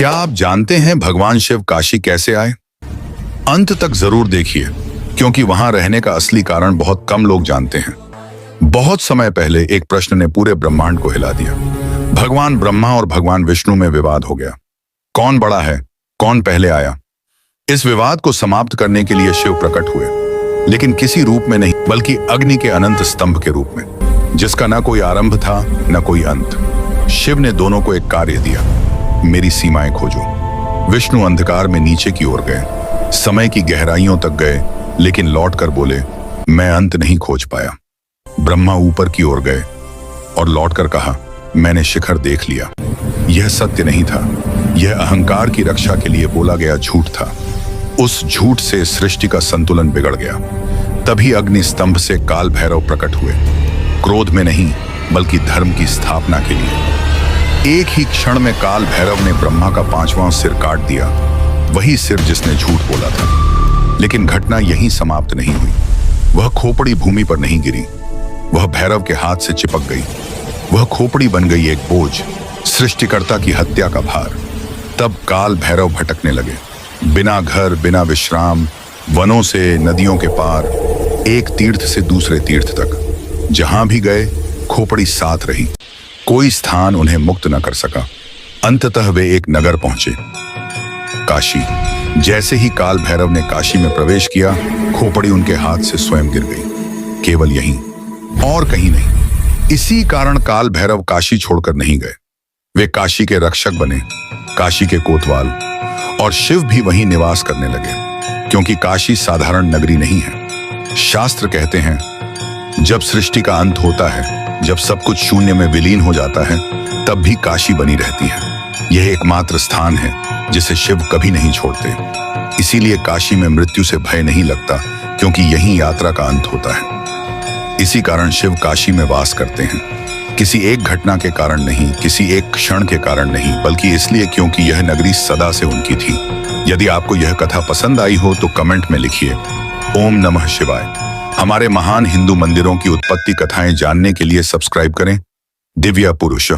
क्या आप जानते हैं भगवान शिव काशी कैसे आए? अंत तक जरूर देखिए, क्योंकि वहां रहने का असली कारण बहुत कम लोग जानते हैं। बहुत समय पहले एक प्रश्न ने पूरे ब्रह्मांड को हिला दिया। भगवान ब्रह्मा और भगवान विष्णु में विवाद हो गया। कौन बड़ा है, कौन पहले आया? इस विवाद को समाप्त करने के लिए शिव प्रकट हुए, लेकिन किसी रूप में नहीं, बल्कि अग्नि के अनंत स्तंभ के रूप में, जिसका न कोई आरंभ था न कोई अंत। शिव ने दोनों को एक कार्य दिया, मेरी सीमाएं खोजो। विष्णु अंधकार में नीचे की ओर गए, समय की गहराइयों तक गए, लेकिन लौटकर बोले, मैं अंत नहीं खोज पाया। ब्रह्मा ऊपर की ओर गए और लौटकर कहा, मैंने शिखर देख लिया। यह सत्य नहीं था, यह अहंकार की रक्षा के लिए बोला गया झूठ था। उस झूठ से सृष्टि का संतुलन बिगड़ गया। तभी अग्नि स्तंभ से काल भैरव प्रकट हुए, क्रोध में नहीं बल्कि धर्म की स्थापना के लिए। एक ही क्षण में काल भैरव ने ब्रह्मा का 5वां सिर काट दिया, वही सिर जिसने झूठ बोला था। लेकिन घटना यहीं समाप्त नहीं हुई। वह खोपड़ी भूमि पर नहीं गिरी, वह भैरव के हाथ से चिपक गई। वह खोपड़ी बन गई एक बोझ, सृष्टिकर्ता की हत्या का भार। तब काल भैरव भटकने लगे, बिना घर बिना विश्राम, वनों से नदियों के पार, एक तीर्थ से दूसरे तीर्थ तक। जहां भी गए खोपड़ी साथ रही, कोई स्थान उन्हें मुक्त न कर सका। अंततः वे एक नगर पहुंचे, काशी। जैसे ही काल भैरव ने काशी में प्रवेश किया, खोपड़ी उनके हाथ से स्वयं गिर गई। केवल यहीं और कहीं नहीं। इसी कारण काल भैरव काशी छोड़कर नहीं गए। वे काशी के रक्षक बने, काशी के कोतवाल। और शिव भी वहीं निवास करने लगे, क्योंकि काशी साधारण नगरी नहीं है। शास्त्र कहते हैं, जब सृष्टि का अंत होता है, जब सब कुछ शून्य में विलीन हो जाता है, तब भी काशी बनी रहती है। यह एकमात्र स्थान है जिसे शिव कभी नहीं छोड़ते। इसीलिए काशी में मृत्यु से भय नहीं लगता, क्योंकि यही यात्रा का अंत होता है। इसी कारण शिव काशी में वास करते हैं। किसी एक घटना के कारण नहीं, किसी एक क्षण के कारण नहीं, बल्कि इसलिए क्योंकि यह नगरी सदा से उनकी थी। यदि आपको यह कथा पसंद आई हो तो कमेंट में लिखिए, ओम नमः शिवाय। हमारे महान हिंदू मंदिरों की उत्पत्ति कथाएं जानने के लिए सब्सक्राइब करें। दिव्य पुरुष।